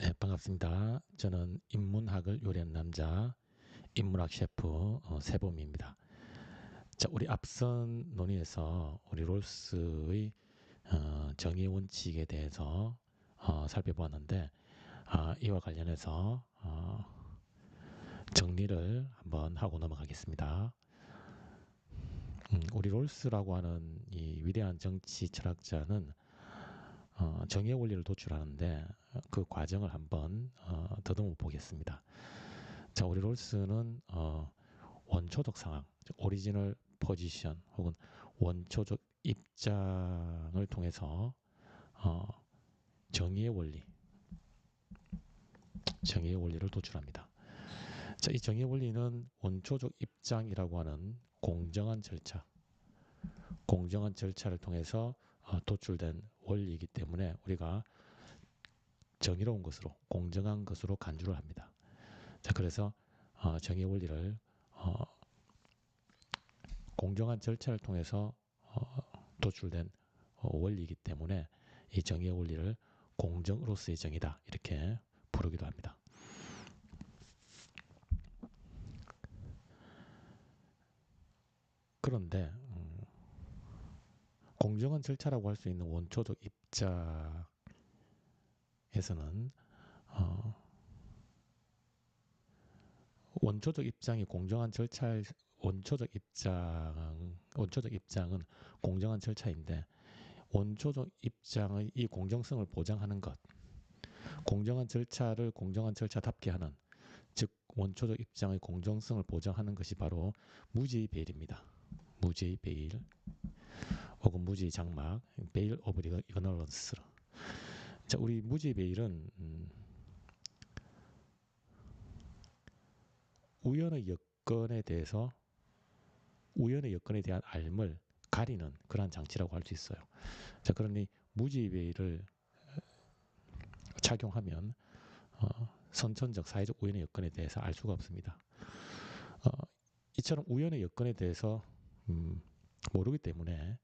네, 반갑습니다. 저는 인문학을 요리한 남자, 인문학 셰프 세범입니다. 자, 우리 앞선 논의에서 우리 롤스의 정의 원칙에 대해서 살펴보았는데, 이와 관련해서 정리를 한번 하고 넘어가겠습니다. 우리 롤스라고 하는 이 위대한 정치 철학자는 정의 원리를 도출하는데 그 과정을 한번 더듬어 보겠습니다. 자, 우리 롤스는 원초적 상황, 즉 오리지널 포지션 혹은 원초적 입장을 통해서 어, 정의의 원리, 정의의 원리를 도출합니다. 자, 이 정의의 원리는 원초적 입장이라고 하는 공정한 절차를 통해서 도출된 원리이기 때문에 우리가 정의로운 것으로, 공정한 것으로 간주를 합니다. 자, 그래서 정의의 원리를 공정한 절차를 통해서 도출된 원리이기 때문에 이 정의의 원리를 공정으로서의 정의다 이렇게 부르기도 합니다. 그런데 공정한 절차라고 할 수 있는 원초적 입장에서는 어, 원초적 입장이 공정한 절차 원초적 입장은 공정한 절차인데 원초적 입장의 이 공정성을 보장하는 것, 공정한 절차를 공정한 절차답게 하는 즉 원초적 입장의 공정성을 보장하는 것이 바로 무죄의 베일입니다. 무죄의 베일 혹은 무죄의 장막, 베일 오브 이그노런스. 자, 우리 무죄의 베일은 우연의 여건에 대해서 우연의 여건에 대한 알을 가리는 그러한 장치라고 할 수 있어요. 자, 그러니 무죄의 베일을 착용하면 선천적 사회적 우연의 여건에 대해서 알 수가 없습니다. 이처럼 우연의 여건에 대해서 모르기 때문에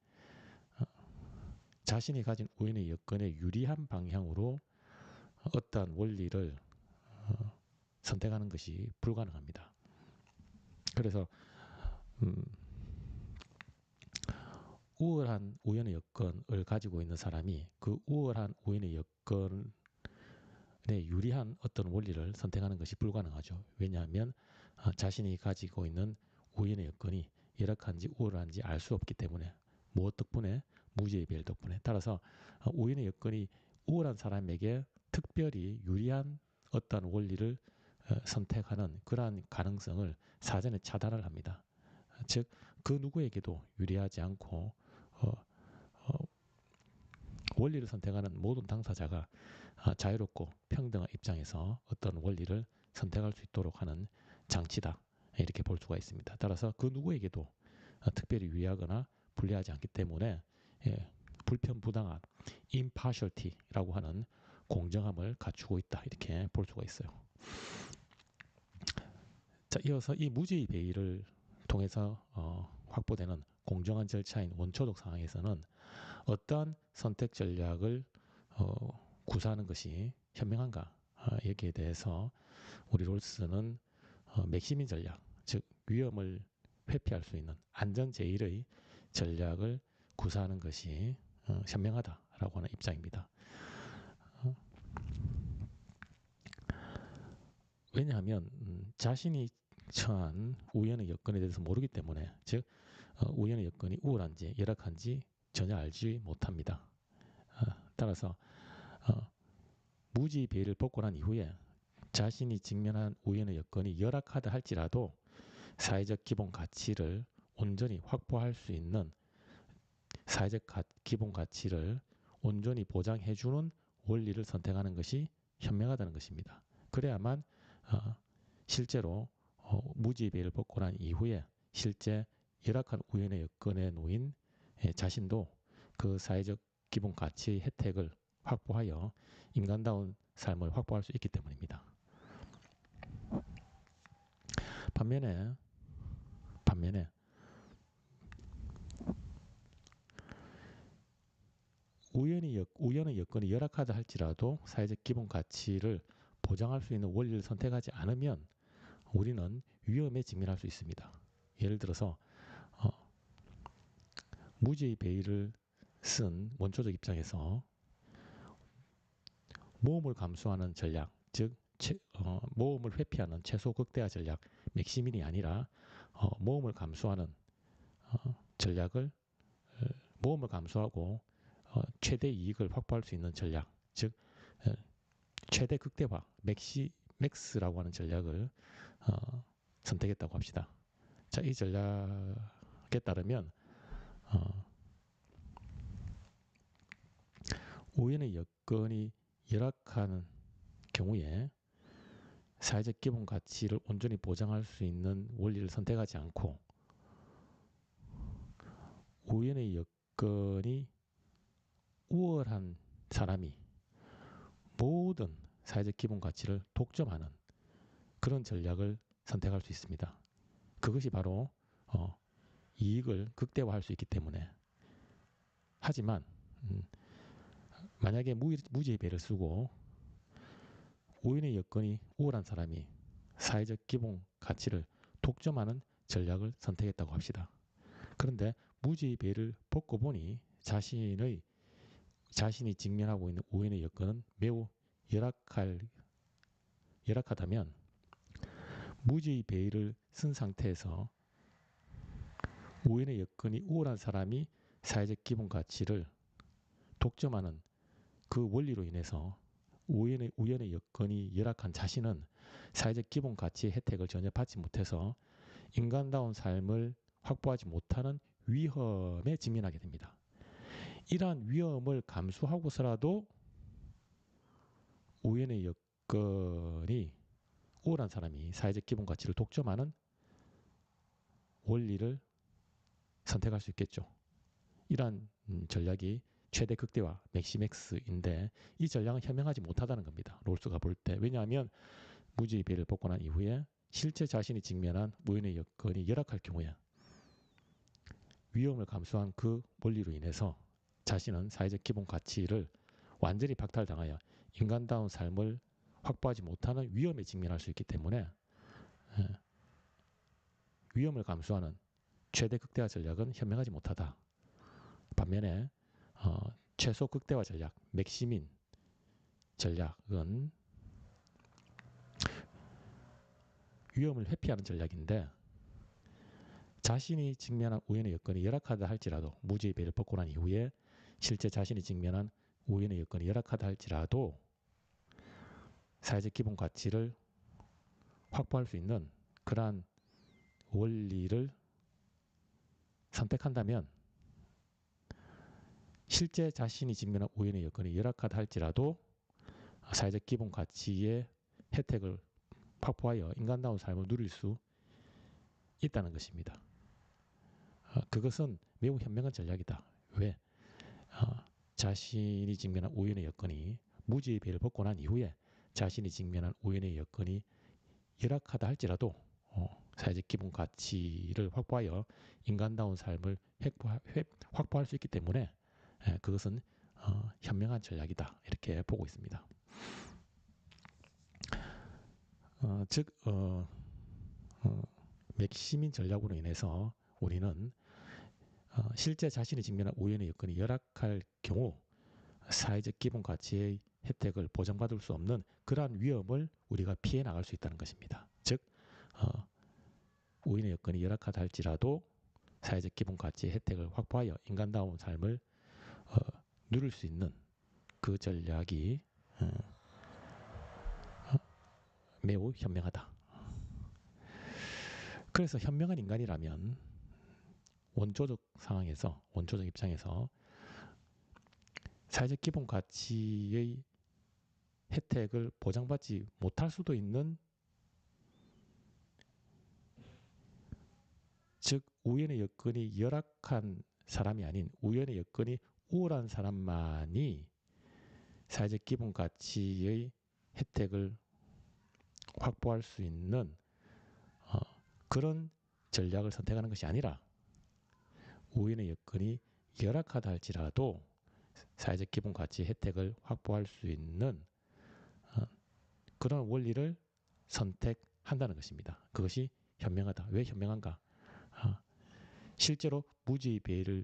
자신이 가진 우연의 여건에 유리한 방향으로 어떠한 원리를 선택하는 것이 불가능합니다. 그래서 우월한 우연의 여건을 가지고 있는 사람이 그 우월한 우연의 여건에 유리한 어떤 원리를 선택하는 것이 불가능하죠. 왜냐하면 자신이 가지고 있는 우연의 여건이 열악한지 우월한지 알 수 없기 때문에 무엇 덕분에 무죄의 베일 덕분에 따라서 우연의 여건이 우월한 사람에게 특별히 유리한 어떤 원리를 선택하는 그러한 가능성을 사전에 차단을 합니다. 즉 그 누구에게도 유리하지 않고 원리를 선택하는 모든 당사자가 자유롭고 평등한 입장에서 어떤 원리를 선택할 수 있도록 하는 장치다 이렇게 볼 수가 있습니다. 따라서 그 누구에게도 특별히 유리하거나 불리하지 않기 때문에 불편부당한 impartiality라고 하는 공정함을 갖추고 있다 이렇게 볼 수가 있어요. 자, 이어서 이 무죄의 베일을 통해서 확보되는 공정한 절차인 원초적 상황에서는 어떠한 선택 전략을 구사하는 것이 현명한가 여기에 대해서 우리 롤스는 맥시민 전략, 즉 위험을 회피할 수 있는 안전 제일의 전략을 구사하는 것이 현명하다라고 하는 입장입니다. 왜냐하면 자신이 처한 우연의 여건에 대해서 모르기 때문에 즉 우연의 여건이 우월한지 열악한지 전혀 알지 못합니다. 따라서 무지 배를 벗고 난 이후에 자신이 직면한 우연의 여건이 열악하다 할지라도 사회적 기본 가치를 온전히 확보할 수 있는 사회적 기본 가치를 온전히 보장해주는 원리를 선택하는 것이 현명하다는 것입니다. 그래야만 실제로 무지의 배를 벗고 난 이후에 실제 열악한 우연의 여건에 놓인 자신도 그 사회적 기본 가치의 혜택을 확보하여 인간다운 삶을 확보할 수 있기 때문입니다. 반면에 우연의 여건이 열악하다 할지라도 사회적 기본 가치를 보장할 수 있는 원리를 선택하지 않으면 우리는 위험에 직면할 수 있습니다. 예를 들어서 무죄의 베일을 쓴 원초적 입장에서 모험을 감수하는 전략, 즉 모험을 회피하는 최소 극대화 전략, 맥시민이 아니라 모험을 감수하는 전략을 모험을 감수하고 최대 이익을 확보할 수 있는 전략, 즉 최대 극대화, 맥스라고 하는 전략을 선택했다고 합시다. 자, 이 전략에 따르면 우연의 여건이 열악한 경우에 사회적 기본 가치를 온전히 보장할 수 있는 원리를 선택하지 않고 우연의 여건이 우월한 사람이 모든 사회적 기본 가치를 독점하는 그런 전략을 선택할 수 있습니다. 그것이 바로 이익을 극대화할 수 있기 때문에. 하지만 만약에 무죄의 배를 쓰고 우연의 여건이 우월한 사람이 사회적 기본 가치를 독점하는 전략을 선택했다고 합시다. 그런데 무죄의 배를 벗고 보니 자신이 직면하고 있는 우연의 여건은 매우 열악하다면 무죄의 배를 쓴 상태에서 우연의 여건이 우월한 사람이 사회적 기본 가치를 독점하는 그 원리로 인해서 우연의 여건이 열악한 자신은 사회적 기본 가치의 혜택을 전혀 받지 못해서 인간다운 삶을 확보하지 못하는 위험에 직면하게 됩니다. 이러한 위험을 감수하고서라도 우연의 여건이 우월한 사람이 사회적 기본 가치를 독점하는 원리를 선택할 수 있겠죠. 이러한 전략이 최대 극대화, 맥시맥스인데 이 전략은 현명하지 못하다는 겁니다. 롤스가 볼 때. 왜냐하면 무죄의 배를 벗고 난 이후에 실제 자신이 직면한 우연의 여건이 열악할 경우에 위험을 감수한 그 원리로 인해서 자신은 사회적 기본 가치를 완전히 박탈당하여 인간다운 삶을 확보하지 못하는 위험에 직면할 수 있기 때문에 위험을 감수하는 최대 극대화 전략은 현명하지 못하다. 반면에 최소 극대화 전략, 맥시민 전략은 위험을 회피하는 전략인데 자신이 직면한 우연의 여건이 열악하다 할지라도 무죄의 배를 벗고 난 이후에 실제 자신이 직면한 우연의 여건이 열악하다 할지라도 사회적 기본 가치를 확보할 수 있는 그러한 원리를 선택한다면 실제 자신이 직면한 우연의 여건이 열악하다 할지라도 사회적 기본 가치의 혜택을 확보하여 인간다운 삶을 누릴 수 있다는 것입니다. 그것은 매우 현명한 전략이다. 왜? 자신이 직면한 우연의 여건이 무죄의 배를 벗고 난 이후에 자신이 직면한 우연의 여건이 열악하다 할지라도 사회적 기본 가치를 확보하여 인간다운 삶을 확보할 수 있기 때문에 그것은 현명한 전략이다. 이렇게 보고 있습니다. 즉 맥시민 전략으로 인해서 우리는 실제 자신이 직면한 우연의 여건이 열악할 경우 사회적 기본 가치의 혜택을 보장받을 수 없는 그러한 위험을 우리가 피해 나갈 수 있다는 것입니다. 즉 우연의 여건이 열악하다 할지라도 사회적 기본 가치의 혜택을 확보하여 인간다운 삶을 누릴 수 있는 그 전략이 매우 현명하다. 그래서 현명한 인간이라면 원초적 상황에서, 원초적 입장에서 사회적 기본 가치의 혜택을 보장받지 못할 수도 있는, 즉 우연의 여건이 열악한 사람이 아닌 우연의 여건이 우월한 사람만이 사회적 기본 가치의 혜택을 확보할 수 있는 그런 전략을 선택하는 것이 아니라 우연의 여건이 열악하다 할지라도 사회적 기본 가치 혜택을 확보할 수 있는 그런 원리를 선택한다는 것입니다. 그것이 현명하다. 왜 현명한가? 실제로 무지의 배를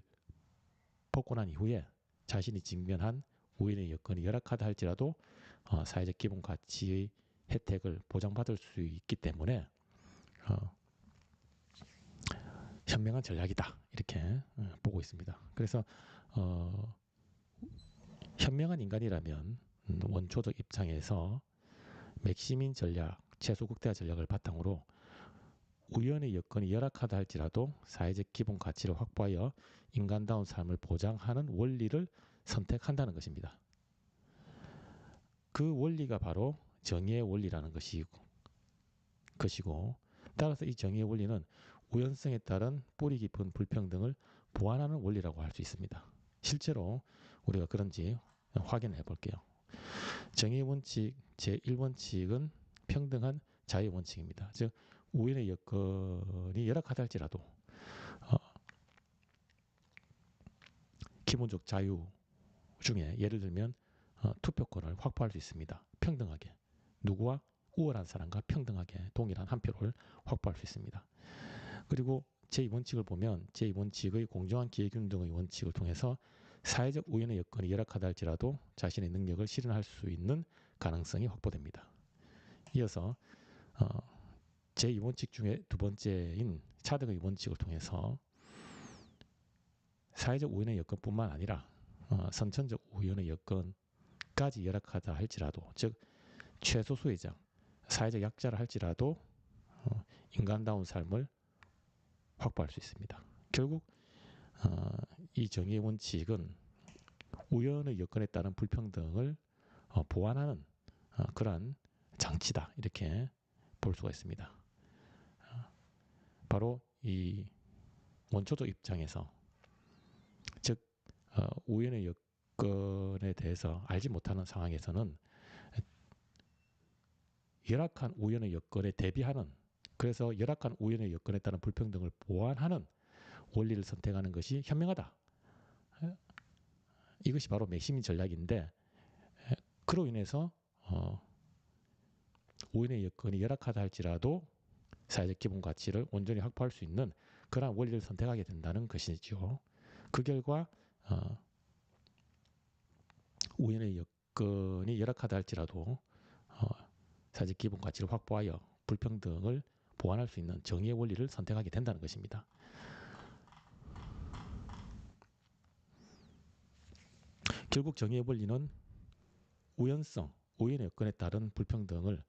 벗고 난 이후에 자신이 직면한 우연의 여건이 열악하다 할지라도 사회적 기본 가치의 혜택을 보장받을 수 있기 때문에 현명한 전략이다 이렇게 보고 있습니다. 그래서 현명한 인간이라면 원초적 입장에서 맥시민 전략, 최소 극대화 전략을 바탕으로 우연의 여건이 열악하다 할지라도 사회적 기본 가치를 확보하여 인간다운 삶을 보장하는 원리를 선택한다는 것입니다. 그 원리가 바로 정의의 원리라는 것이고 따라서 이 정의의 원리는 우연성에 따른 뿌리 깊은 불평등을 보완하는 원리라고 할 수 있습니다. 실제로 우리가 그런지 확인해 볼게요. 정의의 원칙 제1원칙은 평등한 자유의 원칙입니다. 즉 우연의 여건이 열악하다 할지라도 기본적 자유 중에 예를 들면 투표권을 확보할 수 있습니다. 평등하게 누구와 우월한 사람과 평등하게 동일한 한 표를 확보할 수 있습니다. 그리고 제2원칙을 보면 제2원칙의 공정한 기회균 등의 원칙을 통해서 사회적 우연의 여건이 열악하다 할지라도 자신의 능력을 실현할 수 있는 가능성이 확보됩니다. 이어서 제2원칙 중에 두 번째인 차등의 원칙을 통해서 사회적 우연의 여건뿐만 아니라 선천적 우연의 여건까지 열악하다 할지라도 즉 최소 수혜자, 사회적 약자라 할지라도 인간다운 삶을 확보할 수 있습니다. 결국 이 정의의 원칙은 우연의 여건에 따른 불평등을 보완하는 그러한 장치다 이렇게 볼 수가 있습니다. 바로 이 원초적 입장에서 즉 우연의 여건에 대해서 알지 못하는 상황에서는 열악한 우연의 여건에 대비하는 그래서 열악한 우연의 여건에 따른 불평등을 보완하는 원리를 선택하는 것이 현명하다. 이것이 바로 맥시민 전략인데 그로 인해서 우연의 여건이 열악하다 할지라도 사회적 기본 가치를 온전히 확보할 수 있는 그러한 원리를 선택하게 된다는 것이죠. 그 결과 우연의 여건이 열악하다 할지라도 사회적 기본 가치를 확보하여 불평등을 보완할 수 있는 정의의 원리를 선택하게 된다는 것입니다. 결국 정의의 원리는 우연성, 우연의 여건에 따른 불평등을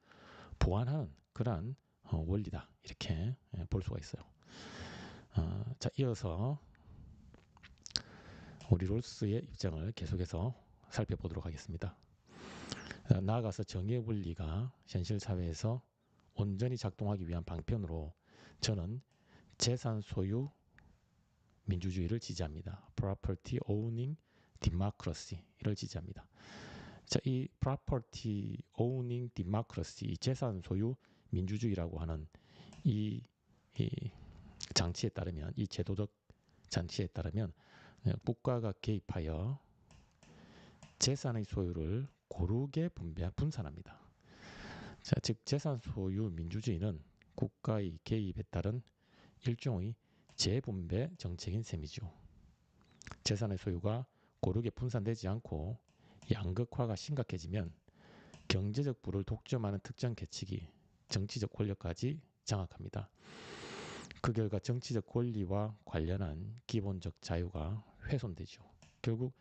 보완하는 그러한 원리다 이렇게 볼 수가 있어요. 자, 이어서 우리 롤스의 입장을 계속해서 살펴보도록 하겠습니다. 나아가서 정의의 원리가 현실 사회에서 온전히 작동하기 위한 방편으로 저는 재산 소유 민주주의를 지지합니다. Property Owning Democracy를 지지합니다. 자, 이 Property Owning Democracy, 이 재산 소유 민주주의라고 하는 이 장치에 따르면 이 제도적 장치에 따르면 국가가 개입하여 재산의 소유를 고르게 분산합니다. 자, 즉 재산 소유 민주주의는 국가의 개입에 따른 일종의 재분배 정책인 셈이죠. 재산의 소유가 고르게 분산되지 않고 양극화가 심각해지면 경제적 부를 독점하는 특정 계층이 정치적 권력까지 장악합니다. 그 결과 정치적 권리와 관련한 기본적 자유가 훼손되죠. 결국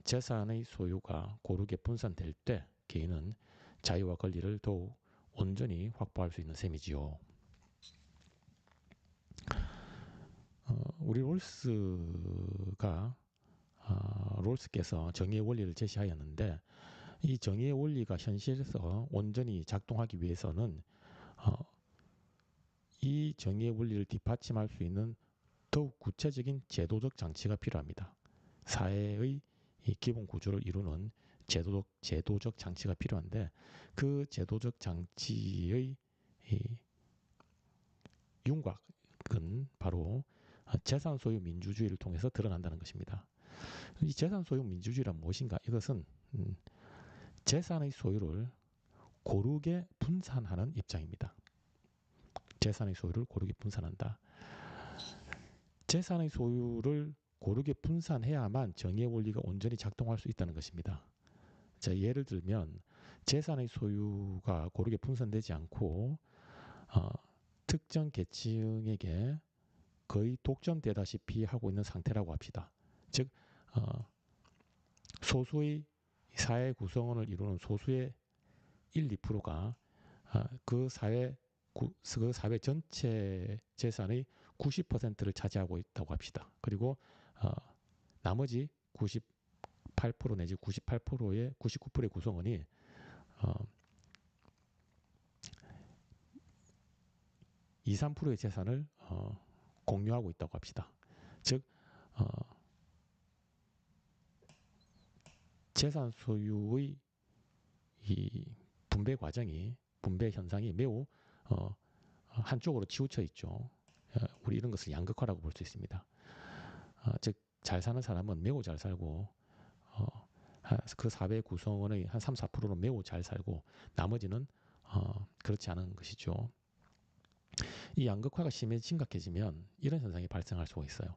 재산의 소유가 고르게 분산될 때 개인은 자유와 권리를 더욱 온전히 확보할 수 있는 셈이지요. 우리 롤스께서 정의의 원리를 제시하였는데 이 정의의 원리가 현실에서 온전히 작동하기 위해서는 이 정의의 원리를 뒷받침할 수 있는 더욱 구체적인 제도적 장치가 필요합니다. 사회의 이 기본 구조를 이루는 제도적 장치가 필요한데 그 제도적 장치의 윤곽은 바로 재산 소유 민주주의를 통해서 드러난다는 것입니다. 이 재산 소유 민주주의란 무엇인가? 이것은 재산의 소유를 고르게 분산하는 입장입니다. 재산의 소유를 고르게 분산한다. 재산의 소유를 고르게 분산해야만 정의의 원리가 온전히 작동할 수 있다는 것입니다. 자, 예를 들면 재산의 소유가 고르게 분산되지 않고 특정 계층에게 거의 독점되다시피 하고 있는 상태라고 합시다. 즉 소수의 사회 구성원을 이루는 소수의 1, 2%가 그 사회 전체 재산의 90%를 차지하고 있다고 합시다. 그리고 나머지 98% 내지 98%의 99%의 구성원이 2, 3%의 재산을 공유하고 있다고 합시다. 즉 재산 소유의 이 분배 과정이 분배 현상이 매우 한쪽으로 치우쳐 있죠. 우리 이런 것을 양극화라고 볼 수 있습니다. 즉 잘 사는 사람은 매우 잘 살고 그 사회 구성원의 한 3, 4%는 매우 잘 살고 나머지는 그렇지 않은 것이죠. 이 양극화가 심각해지면 이런 현상이 발생할 수가 있어요.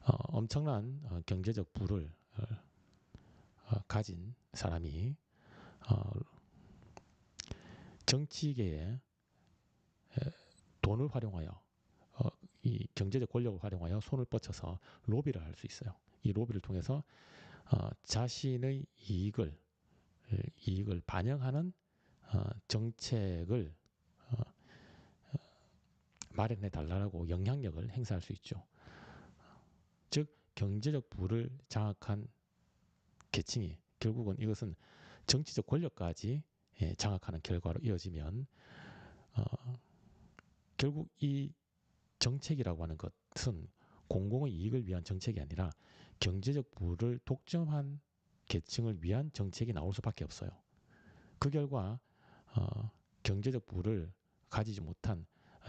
엄청난 경제적 부를 가진 사람이 정치계에 돈을 활용하여 이 경제적 권력을 활용하여 손을 뻗쳐서 로비를 할 수 있어요. 이 로비를 통해서 자신의 이익을 반영하는 정책을 마련해 달라고 영향력을 행사할 수 있죠. 즉 경제적 부를 장악한 계층이 결국은 이것은 정치적 권력까지 장악하는 결과로 이어지면 결국 이 정책이라고 하는 것은 공공의 이익을 위한 정책이 아니라 경제적 부를 독점한 계층을 위한 정책이 나올 수밖에 없어요. 그 결과 경제적 부를 가지지 못한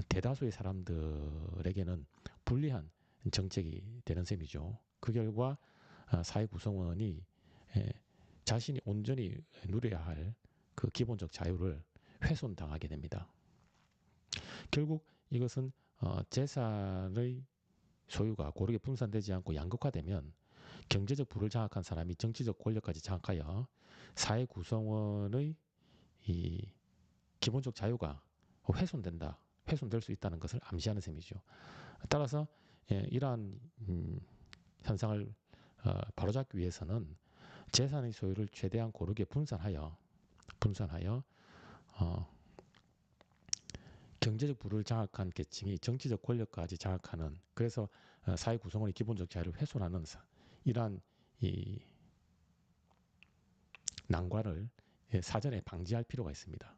대다수의 사람들에게는 불리한 정책이 되는 셈이죠. 그 결과 사회 구성원이 자신이 온전히 누려야 할 그 기본적 자유를 훼손당하게 됩니다. 결국 이것은 재산의 소유가 고르게 분산되지 않고 양극화되면 경제적 부를 장악한 사람이 정치적 권력까지 장악하여 사회 구성원의 이 기본적 자유가 훼손될 수 있다는 것을 암시하는 셈이죠. 따라서 이러한 현상을 바로잡기 위해서는 재산의 소유를 최대한 고르게 분산하여 경제적 부를 장악한 계층이 정치적 권력까지 장악하는, 그래서 사회 구성원의 기본적 자유를 훼손하는 이러한 이 난관을 사전에 방지할 필요가 있습니다.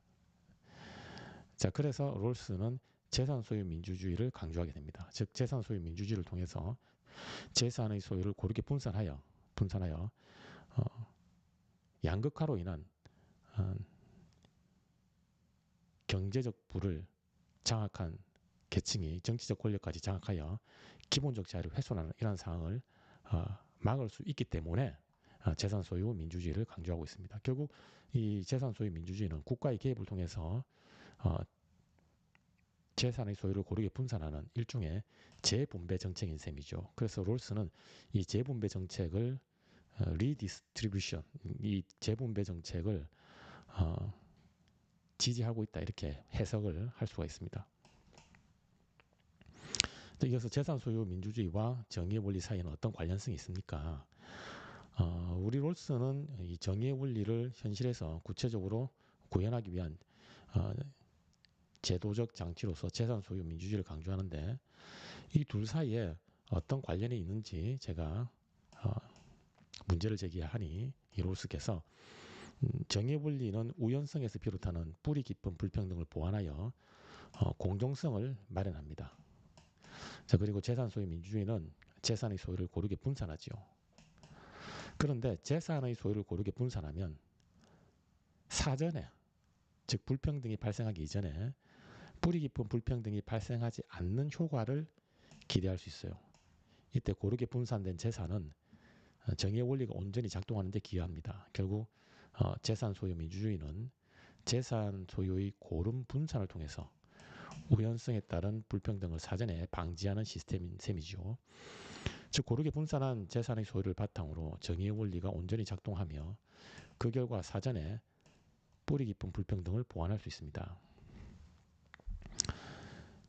자, 그래서 롤스는 재산 소유 민주주의를 강조하게 됩니다. 즉 재산 소유 민주주의를 통해서 재산의 소유를 고르게 분산하여 양극화로 인한 경제적 부를 장악한 계층이 정치적 권력까지 장악하여 기본적 자유를 훼손하는 이러한 상황을 막을 수 있기 때문에 재산 소유 민주주의를 강조하고 있습니다. 결국 이 재산 소유 민주주의는 국가의 개입을 통해서 재산의 소유를 고르게 분산하는 일종의 재분배 정책인 셈이죠. 그래서 롤스는 이 재분배 정책을 리디스트리뷰션, 이 재분배 정책을 지지하고 있다, 이렇게 해석을 할 수가 있습니다. 이어서 재산 소유 민주주의와 정의의 원리 사이에는 어떤 관련성이 있습니까? 우리 롤스는 이 정의의 원리를 현실에서 구체적으로 구현하기 위한 제도적 장치로서 재산 소유 민주주의를 강조하는데, 이 둘 사이에 어떤 관련이 있는지 제가 문제를 제기하니 이 롤스께서 정의의 원리는 우연성에서 비롯하는 뿌리 깊은 불평등을 보완하여 공정성을 마련합니다. 자, 그리고 재산 소유 민주주의는 재산의 소유를 고르게 분산하지요. 그런데 재산의 소유를 고르게 분산하면 사전에, 즉 불평등이 발생하기 이전에 뿌리 깊은 불평등이 발생하지 않는 효과를 기대할 수 있어요. 이때 고르게 분산된 재산은 정의의 원리가 온전히 작동하는 데 기여합니다. 결국 재산 소유 민주주의는 재산 소유의 고른 분산을 통해서 우연성에 따른 불평등을 사전에 방지하는 시스템인 셈이죠. 즉 고르게 분산한 재산의 소유를 바탕으로 정의의 원리가 온전히 작동하며 그 결과 사전에 뿌리 깊은 불평등을 보완할 수 있습니다.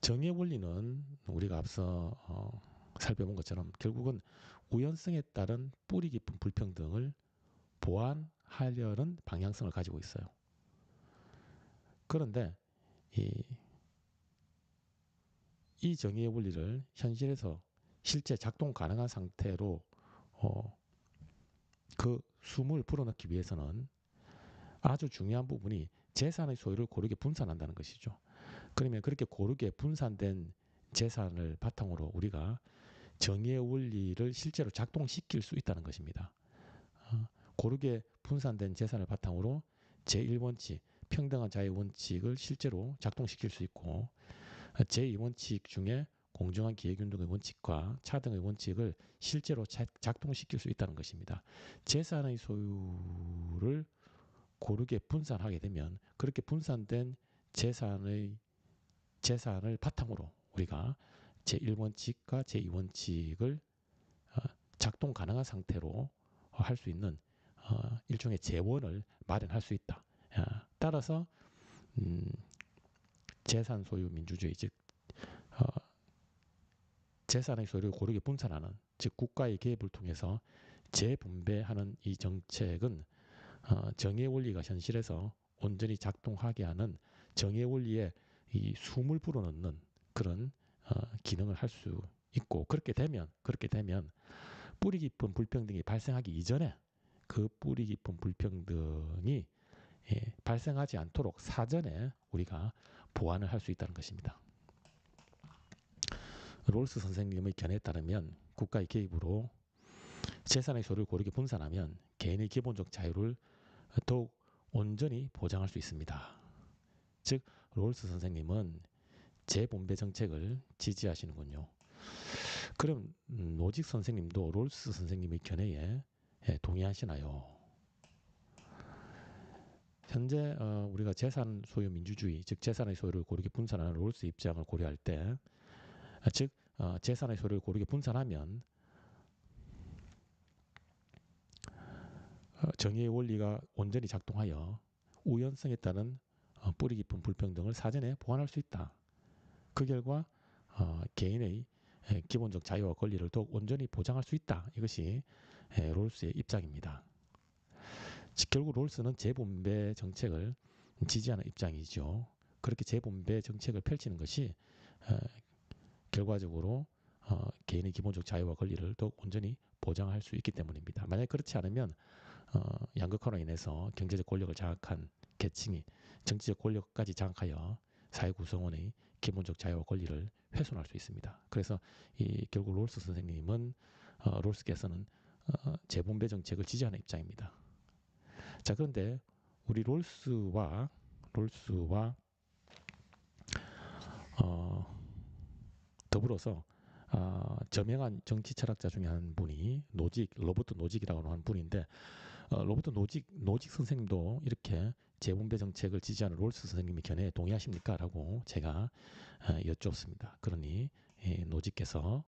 정의의 원리는 우리가 앞서 살펴본 것처럼 결국은 우연성에 따른 뿌리 깊은 불평등을 보완하려는 방향성을 가지고 있어요. 그런데 이 정의의 원리를 현실에서 실제 작동 가능한 상태로 그 숨을 불어넣기 위해서는 아주 중요한 부분이 재산의 소유를 고르게 분산한다는 것이죠. 그러면 그렇게 고르게 분산된 재산을 바탕으로 우리가 정의의 원리를 실제로 작동시킬 수 있다는 것입니다. 고르게 분산된 재산을 바탕으로 제1원칙, 평등한 자의 원칙을 실제로 작동시킬 수 있고 제2원칙 중에 공정한 기회균등의 원칙과 차등의 원칙을 실제로 작동시킬 수 있다는 것입니다. 재산의 소유를 고르게 분산하게 되면 그렇게 분산된 재산을 바탕으로 우리가 제1원칙과 제2원칙을 작동 가능한 상태로 할 수 있는 일종의 재원을 마련할 수 있다. 따라서 재산 소유 민주주의, 즉 재산의 소유를 고르게 분산하는, 즉 국가의 개입을 통해서 재분배하는 이 정책은 정의의 원리가 현실에서 온전히 작동하게 하는 정의의 원리에 이 숨을 불어넣는 그런 기능을 할 수 있고 그렇게 되면 뿌리 깊은 불평등이 발생하기 이전에 그 뿌리 깊은 불평등이 발생하지 않도록 사전에 우리가 보완을 할 수 있다는 것입니다. 롤스 선생님의 견해에 따르면 국가의 개입으로 재산의 소유를 고르게 분산하면 개인의 기본적 자유를 더욱 온전히 보장할 수 있습니다. 즉 롤스 선생님은 재분배 정책을 지지하시는군요. 그럼 노직 선생님도 롤스 선생님의 견해에 동의하시나요? 현재 우리가 재산 소유 민주주의, 즉 재산의 소유를 고르게 분산하는 롤스 입장을 고려할 때, 즉 재산의 소유를 고르게 분산하면 정의의 원리가 온전히 작동하여 우연성에 따른 뿌리 깊은 불평등을 사전에 보완할 수 있다. 그 결과 개인의 기본적 자유와 권리를 더욱 온전히 보장할 수 있다. 이것이 롤스의 입장입니다. 즉 결국 롤스는 재분배 정책을 지지하는 입장이죠. 그렇게 재분배 정책을 펼치는 것이 결과적으로 개인의 기본적 자유와 권리를 더욱 온전히 보장할 수 있기 때문입니다. 만약 그렇지 않으면 양극화로 인해서 경제적 권력을 장악한 계층이 정치적 권력까지 장악하여 사회 구성원의 기본적 자유와 권리를 훼손할 수 있습니다. 그래서 결국 롤스 선생님은 롤스께서는 재분배 정책을 지지하는 입장입니다. 자, 그런데 우리 롤스와 더불어서 저명한 정치 철학자 중에 한 분이 로버트 노직이라고 하는 분인데 로버트 노직 선생님도 이렇게 재분배 정책을 지지하는 롤스 선생님의 견해에 동의하십니까? 라고 제가 여쭙습니다. 그러니 노직께서